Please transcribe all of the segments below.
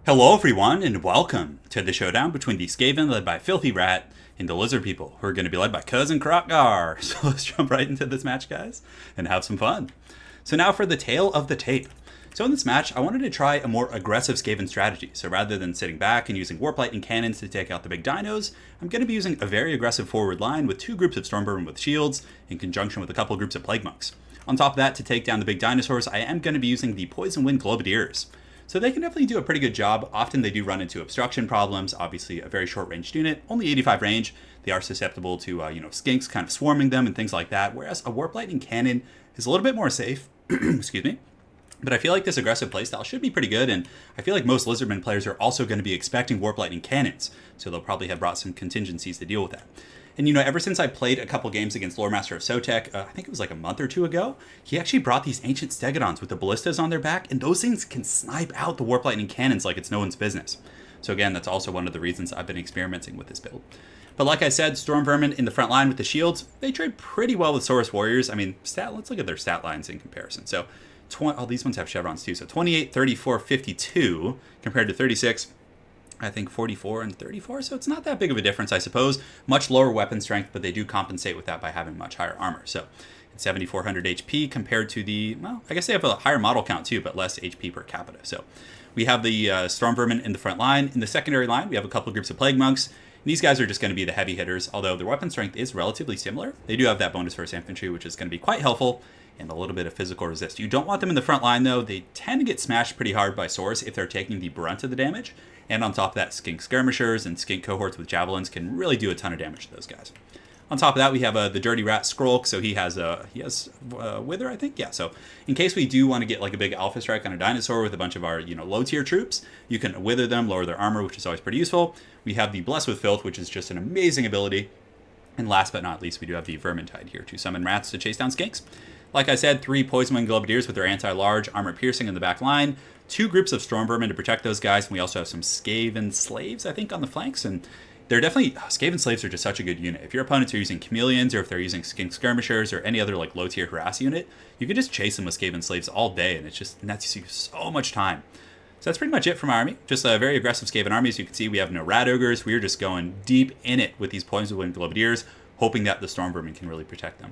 Hello everyone, and welcome to the showdown between the Skaven led by Filthy Rat and the Lizard People, who are going to be led by Cousin Krokgar. So let's jump right into this match, guys, and have some fun. So now for the tale of the tape. So in this match, I wanted to try a more aggressive Skaven strategy. So rather than sitting back and using Warp Lightning cannons to take out the big dinos, I'm going to be using a very aggressive forward line with two groups of Stormvermin with shields, in conjunction with a couple groups of Plague Monks. On top of that, to take down the big dinosaurs, I am going to be using the Poison Wind Globadiers. So they can definitely do a pretty good job. Often they do run into obstruction problems. Obviously, a very short-ranged unit, only 85 range. They are susceptible to, skinks kind of swarming them and things like that. Whereas a Warp Lightning Cannon is a little bit more safe. Excuse me. But I feel like this aggressive playstyle should be pretty good, and I feel like most Lizardmen players are also going to be expecting Warp Lightning Cannons, so they'll probably have brought some contingencies to deal with that. And ever since I played a couple games against Lore Master of Sotek, I think it was like a month or two ago, he actually brought these ancient Stegodons with the ballistas on their back, and those things can snipe out the Warp Lightning Cannons like it's no one's business. So again, that's also one of the reasons I've been experimenting with this build. But like I said, Stormvermin in the front line with the shields, they trade pretty well with Saurus Warriors. I mean, let's look at their stat lines in comparison. So, these ones have chevrons too. So 28, 34, 52 compared to 36. I think 44 and 34, so it's not that big of a difference, I suppose. Much lower weapon strength, but they do compensate with that by having much higher armor. So it's 7,400 HP compared to I guess they have a higher model count too, but less HP per capita. So we have the Stormvermin in the front line. In the secondary line, we have a couple of groups of Plague Monks. And these guys are just going to be the heavy hitters, although their weapon strength is relatively similar. They do have that bonus versus infantry, which is going to be quite helpful, and a little bit of physical resist. You don't want them in the front line, though. They tend to get smashed pretty hard by Saurus if they're taking the brunt of the damage. And on top of that, skink skirmishers and skink cohorts with javelins can really do a ton of damage to those guys. On top of that, we have the Dirty Rat Skrulk, so he has Wither, I think? Yeah, so in case we do want to get like a big Alpha Strike on a dinosaur with a bunch of our low-tier troops, you can Wither them, lower their armor, which is always pretty useful. We have the Bless with Filth, which is just an amazing ability. And last but not least, we do have the Vermintide here to summon rats to chase down skinks. Like I said, 3 Poison Wind Globadiers with their anti-large armor piercing in the back line. 2 groups of Stormvermin to protect those guys. And we also have some Skaven Slaves, I think, on the flanks. And they're definitely... Skaven Slaves are just such a good unit. If your opponents are using Chameleons, or if they're using Skink Skirmishers, or any other like low-tier harass unit, you can just chase them with Skaven Slaves all day, and it nets you so much time. So that's pretty much it from our army. Just a very aggressive Skaven army. As you can see, we have no Rat Ogres. We're just going deep in it with these Poison Wind Globadiers, hoping that the Stormvermin can really protect them.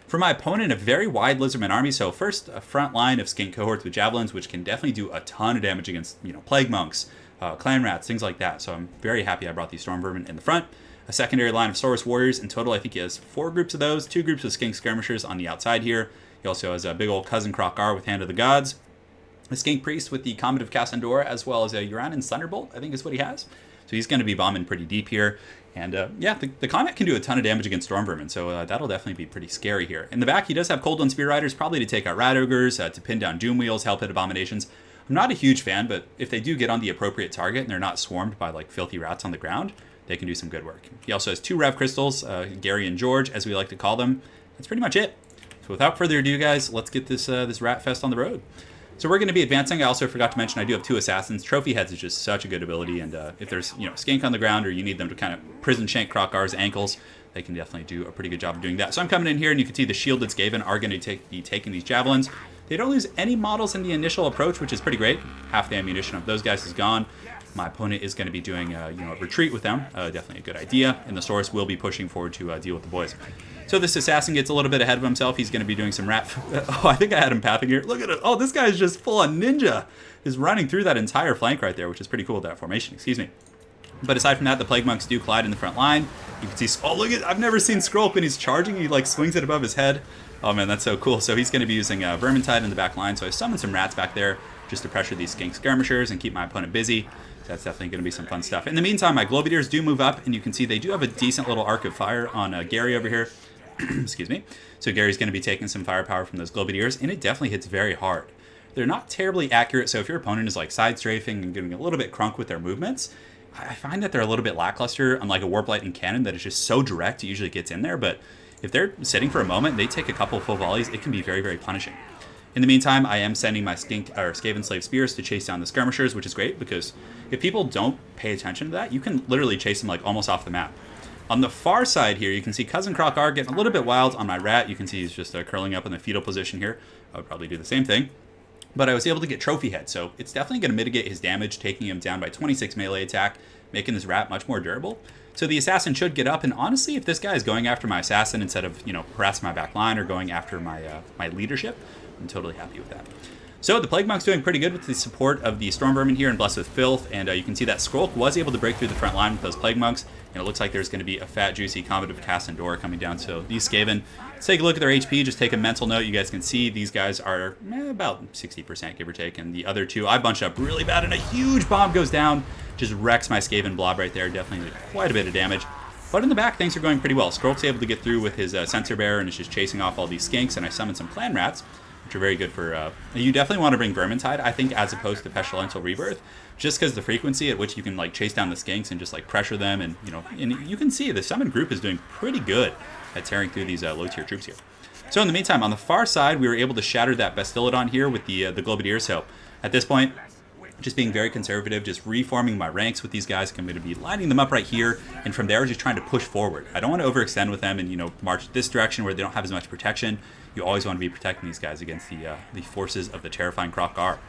For my opponent, a very wide Lizardman army. So first, a front line of skink cohorts with javelins, which can definitely do a ton of damage against, Plague Monks, Clan Rats, things like that. So I'm very happy I brought these Stormvermin in the front. A secondary line of Saurus Warriors. In total, I think he has 4 groups of those. 2 groups of skink skirmishers on the outside here. He also has a big old Cousin Krokgar with Hand of the Gods. A skink priest with the Comet of Cassandora, as well as a Uranus Thunderbolt, I think is what he has. So he's going to be bombing pretty deep here. And the Comet can do a ton of damage against Stormvermin, so that'll definitely be pretty scary here. In the back, he does have Cold One Spear Riders, probably to take out Rat Ogres, to pin down Doom Wheels, Hell Pit Abominations. I'm not a huge fan, but if they do get on the appropriate target and they're not swarmed by like filthy rats on the ground, they can do some good work. He also has 2 Rev Crystals, Gary and George, as we like to call them. That's pretty much it. So without further ado, guys, let's get this Rat Fest on the road. So we're going to be advancing. I also forgot to mention I do have 2 Assassins. Trophy Heads is just such a good ability, and if there's skink on the ground or you need them to kind of prison shank Krokgar's ankles, they can definitely do a pretty good job of doing that. So I'm coming in here, and you can see the shielded Skaven are going to be taking these javelins. They don't lose any models in the initial approach, which is pretty great. Half the ammunition of those guys is gone. My opponent is going to be doing a retreat with them. Definitely a good idea, and the Saurus will be pushing forward to deal with the boys. So this Assassin gets a little bit ahead of himself. He's going to be doing some rat... Oh, I think I had him pathing here. Look at it. Oh, this guy is just full on ninja. He's running through that entire flank right there, which is pretty cool, that formation. Excuse me. But aside from that, the Plague Monks do collide in the front line. You can see... Oh, look at... I've never seen Skrulk when he's charging. He, like, swings it above his head. Oh, man, that's so cool. So he's going to be using Vermintide in the back line. So I summoned some rats back there just to pressure these skink skirmishers and keep my opponent busy. So that's definitely going to be some fun stuff. In the meantime, my Globadiers do move up, and you can see they do have a decent little arc of fire on Gary over here. Excuse me. So Gary's going to be taking some firepower from those Globadiers, and it definitely hits very hard. They're not terribly accurate, so if your opponent is like side strafing and getting a little bit crunk with their movements, I find that they're a little bit lackluster, unlike a Warp Lightning Cannon that is just so direct it usually gets in there, but if they're sitting for a moment and they take a couple full volleys, it can be very, very punishing. In the meantime, I am sending my Skaven Slave Spears to chase down the Skirmishers, which is great, because if people don't pay attention to that, you can literally chase them like almost off the map. On the far side here, you can see Cousin Krokgar getting a little bit wild on my rat. You can see he's just curling up in the fetal position here. I would probably do the same thing. but I was able to get Trophy Head, so it's definitely going to mitigate his damage, taking him down by 26 melee attack, making this rat much more durable. So the assassin should get up, and honestly, if this guy is going after my assassin instead of, harassing my back line or going after my leadership, I'm totally happy with that. So the Plague Monk's doing pretty good with the support of the Storm Vermin here and Blessed with Filth, and you can see that Skrulk was able to break through the front line with those Plague Monks, and it looks like there's going to be a fat, juicy combat of Cass and Dora coming down. So these Skaven, let's take a look at their HP, just take a mental note. You guys can see these guys are about 60%, give or take, and the other two, I bunched up really bad, and a huge bomb goes down, just wrecks my Skaven blob right there, definitely did quite a bit of damage. But in the back, things are going pretty well. Skrulk's able to get through with his Sensor Bearer, and is just chasing off all these skinks, and I summoned some Clan Rats, which are very good for, you definitely want to bring Vermintide, I think, as opposed to Pestilential Rebirth, just because the frequency at which you can, chase down the skinks and just, pressure them, and, and you can see the summon group is doing pretty good at tearing through these low-tier troops here. So in the meantime, on the far side, we were able to shatter that Bastillodon here with the Globadier, so at this point, just being very conservative, just reforming my ranks with these guys. I'm going to be lining them up right here, and from there, just trying to push forward. I don't want to overextend with them and, march this direction where they don't have as much protection. You always want to be protecting these guys against the forces of the terrifying Krok-Gar.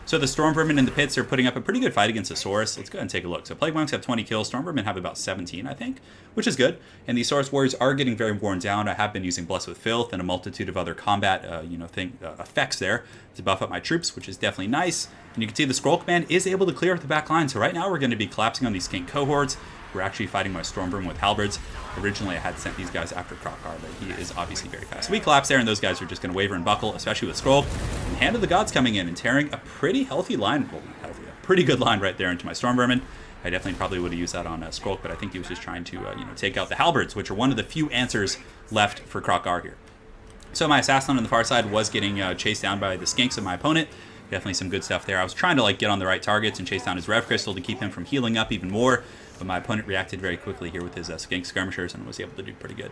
So the Storm Vermin in the pits are putting up a pretty good fight against the Saurus. Let's go ahead and take a look. So Plague Monks have 20 kills, Storm Vermin have about 17, I think, which is good. And these Saurus Warriors are getting very worn down. I have been using Blessed with Filth and a multitude of other combat, effects there to buff up my troops, which is definitely nice. And you can see the Skrulk Man is able to clear up the back line. So right now we're going to be collapsing on these skink cohorts. We're actually fighting my Storm Vermin with halberds. Originally I had sent these guys after Krok-Gar, but he is obviously very fast. So we collapse there, and those guys are just going to waver and buckle, especially with Skrulk. And Hand of the Gods coming in and tearing a pretty healthy line, well, not healthy, a pretty good line right there into my Storm Vermin. I definitely probably would have used that on Skrulk, but I think he was just trying to take out the halberds, which are one of the few answers left for Krok-Gar here. So my assassin on the far side was getting chased down by the skinks of my opponent. Definitely some good stuff there. I was trying to get on the right targets and chase down his Rev Crystal to keep him from healing up even more, but my opponent reacted very quickly here with his skink skirmishers and was able to do pretty good.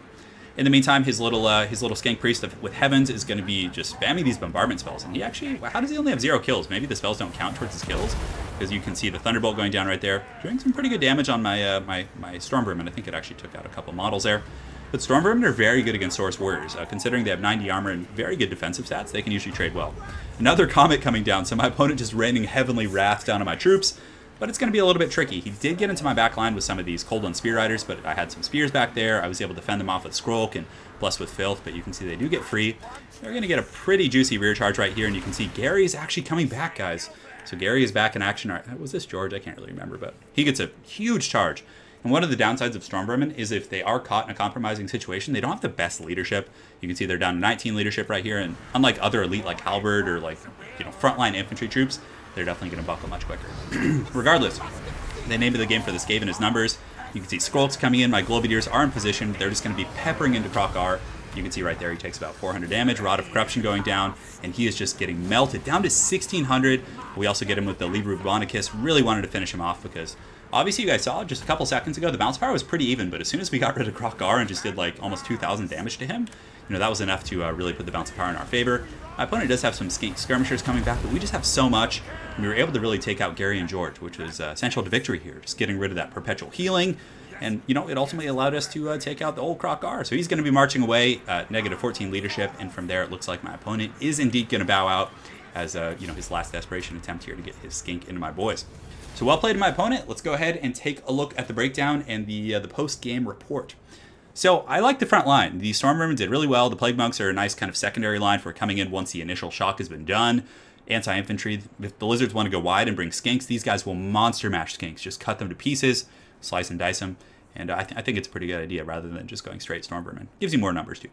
In the meantime, his little skink priest with Heavens is going to be just spamming these bombardment spells, and he actually, how does he only have 0 kills? Maybe the spells don't count towards his kills, because you can see the Thunderbolt going down right there, doing some pretty good damage on my my Storm Vermin. I think it actually took out a couple models there. But Storm Vermin are very good against Saurus Warriors. Considering they have 90 armor and very good defensive stats, they can usually trade well. Another Comet coming down, so my opponent just raining Heavenly Wrath down on my troops, but it's going to be a little bit tricky. He did get into my back line with some of these Cold One Spear Riders, but I had some spears back there. I was able to fend them off with Skrulk and Blessed with Filth, but you can see they do get free. They're going to get a pretty juicy rear charge right here, and you can see Gary is actually coming back, guys. So Gary is back in action. Was this George? I can't really remember, but he gets a huge charge. And one of the downsides of Storm Vermin is if they are caught in a compromising situation, they don't have the best leadership. You can see they're down to 19 leadership right here, and unlike other elite like Halberd or frontline infantry troops, they're definitely going to buckle much quicker. Regardless, the name of the game for the Skaven is numbers. You can see Skrulks coming in, my Globadiers are in position, they're just going to be peppering into Krok-Gar. You can see right there he takes about 400 damage, Rod of Corruption going down, and he is just getting melted down to 1600. We also get him with the Libra Bonicus. Really wanted to finish him off because obviously you guys saw just a couple seconds ago the bounce power was pretty even, but as soon as we got rid of Krok-Gar and just did almost 2,000 damage to him, that was enough to really put the bounce power in our favor. My opponent does have some skirmishers coming back, but we just have so much, and we were able to really take out Gary and George, which was essential to victory here, just getting rid of that perpetual healing. And, it ultimately allowed us to take out the old Krok-Gar. So he's going to be marching away, negative 14 leadership, and from there it looks like my opponent is indeed going to bow out as, his last desperation attempt here to get his skink into my boys. So well played to my opponent. Let's go ahead and take a look at the breakdown and the post-game report. So I like the front line. The Storm Vermin did really well. The Plague Monks are a nice kind of secondary line for coming in once the initial shock has been done. Anti-infantry, if the Lizards want to go wide and bring skinks, these guys will monster mash skinks. Just cut them to pieces, slice and dice them. And I think it's a pretty good idea rather than just going straight Storm Vermin. Gives you more numbers too.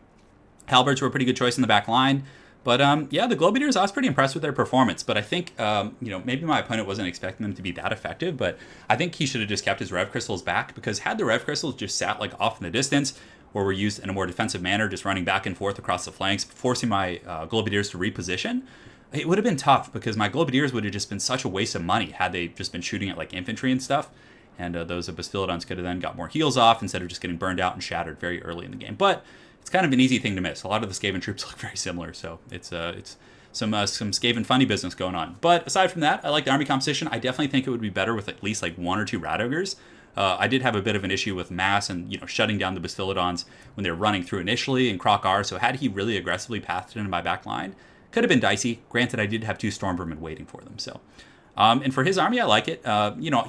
Halberds were a pretty good choice in the back line. But yeah, the Globadiers, I was pretty impressed with their performance. But I think, maybe my opponent wasn't expecting them to be that effective. But I think he should have just kept his Rev Crystals back, because had the Rev Crystals just sat off in the distance, or were used in a more defensive manner, just running back and forth across the flanks, forcing my Globadiers to reposition, it would have been tough, because my Globadiers would have just been such a waste of money had they just been shooting at infantry and stuff. And those Bastillodons could have then got more heals off instead of just getting burned out and shattered very early in the game. But it's kind of an easy thing to miss. A lot of the Skaven troops look very similar, so it's some Skaven funny business going on. But aside from that, I like the army composition. I definitely think it would be better with at least 1 or 2 Rat Ogres. I did have a bit of an issue with mass and shutting down the Bastillodons when they were running through initially in Krok-Gar. So had he really aggressively pathed into my back line, Could have been dicey. Granted, I did have 2 Stormvermin waiting for them. So, and for his army, I like it.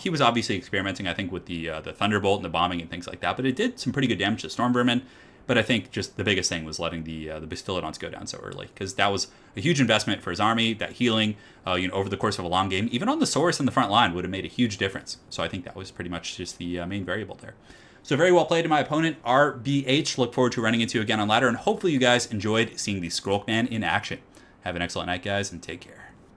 He was obviously experimenting, I think, with the Thunderbolt and the bombing and things like that. But it did some pretty good damage to Stormvermin. But I think just the biggest thing was letting the Bastillodons go down so early, because that was a huge investment for his army. That healing, over the course of a long game, even on the Saurus in the front line, would have made a huge difference. So I think that was pretty much just the main variable there. So very well played to my opponent, RBH. Look forward to running into you again on ladder, and hopefully you guys enjoyed seeing the Skrulkman in action. Have an excellent night, guys, and take care.